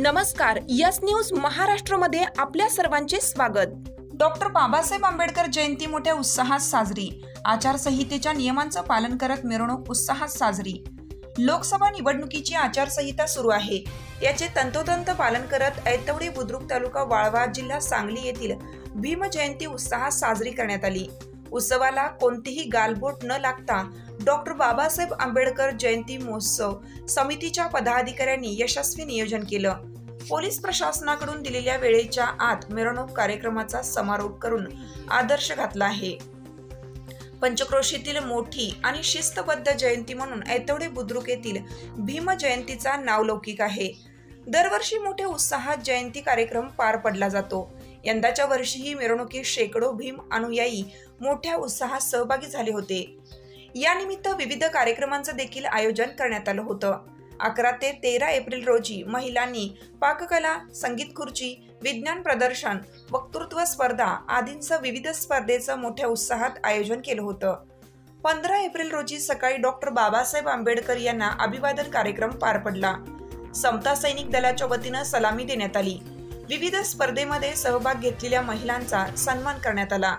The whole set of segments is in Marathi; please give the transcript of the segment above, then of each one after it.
नमस्कार, यस न्यूज महाराष्ट्रमध्ये आपल्या सर्वांचे स्वागत। डॉक्टर बाबासाहेब आंबेडकर जयंती मोठ्या उत्साहात साजरी। आचारसंहितेच्या नियमांचं पालन करत मिरवणूक उत्साहात साजरी। लोकसभा निवडणुकीची आचारसंहिता सुरू आहे, याचे तंतोतंत पालन करत ऐतवडी बुद्रुक तालुका वाळवा जिल्हा सांगली येथील भीम जयंती उत्साहात साजरी करण्यात आली। उत्सवाला कोणतीही गालबोट न लागता डॉक्टर बाबासाहेब आंबेडकर जयंती महोत्सव समितीच्या पदाधिकाऱ्यांनी यशस्वी नियोजन केलं। पोलीस प्रशासनाकडून दिलेल्या वेळेच्या आत मिरवणूक कार्यक्रमाचा समारोप करून आदर्श घातला आहे। पंचक्रोशीतील मोठी आणि शिस्तबद्ध जयंती म्हणून ऐतवडे बुद्रुक येथील भीम जयंतीचा नावलौकिक आहे। दरवर्षी मोठ्या उत्साहात जयंती कार्यक्रम पार पडला जातो। यंदाच्या वर्षीही मिरवणुकीत शेकडो भीम अनुयायी मोठ्या उत्साहात सहभागी झाले होते। या निमित्त विविध कार्यक्रमांचं देखील आयोजन करण्यात आलं होतं। 11 ते 13 एप्रिल रोजी महिलांनी पाककला, संगीत खुर्ची, विज्ञान प्रदर्शन, वक्तृत्व स्पर्धा आदींचं विविध स्पर्धेचं मोठ्या उत्साहात आयोजन केलं होतं। 15 एप्रिल रोजी सकाळी डॉक्टर बाबासाहेब आंबेडकर यांना अभिवादन कार्यक्रम पार पडला। समता सैनिक दलाच्या वतीनं सलामी देण्यात आली। विविध स्पर्धेमध्ये सहभाग घेतलेल्या महिलांचा सन्मान करण्यात आला।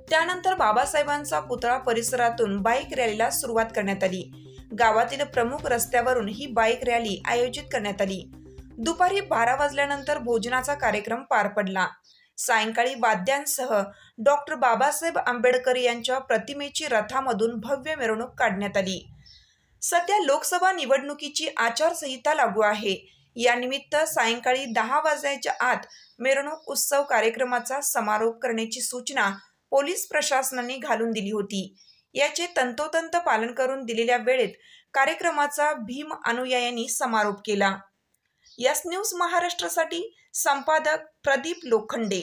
त्यानंतर बाबासाहेबांचा पुतळा परिसरातून बाईक रॅलीला सुरुवात करण्यात आली। गावातील प्रमुख रस्त्यावरून ही बाईक रॅली आयोजित करण्यात आली। दुपारी 12 वाजल्यानंतर भोजनाचा कार्यक्रम पार पडला। सायंकाळी वाद्यांसह डॉक्टर बाबासाहेब आंबेडकर यांच्या प्रतिमेची रथामधून भव्य मिरवणूक काढण्यात आली। सध्या लोकसभा निवडणुकीची आचारसंहिता लागू आहे। या निमित्त सायंकाळी 10 वाजण्याच्या आत मिरवणूक उत्सव कार्यक्रमाचा समारोप करण्याची सूचना पोलीस प्रशासनाने घालून दिली होती। याचे तंतोतंत पालन करून दिलेल्या वेळेत कार्यक्रमाचा भीम अनुयायांनी समारोप केला। यस न्यूज महाराष्ट्रासाठी संपादक प्रदीप लोखंडे।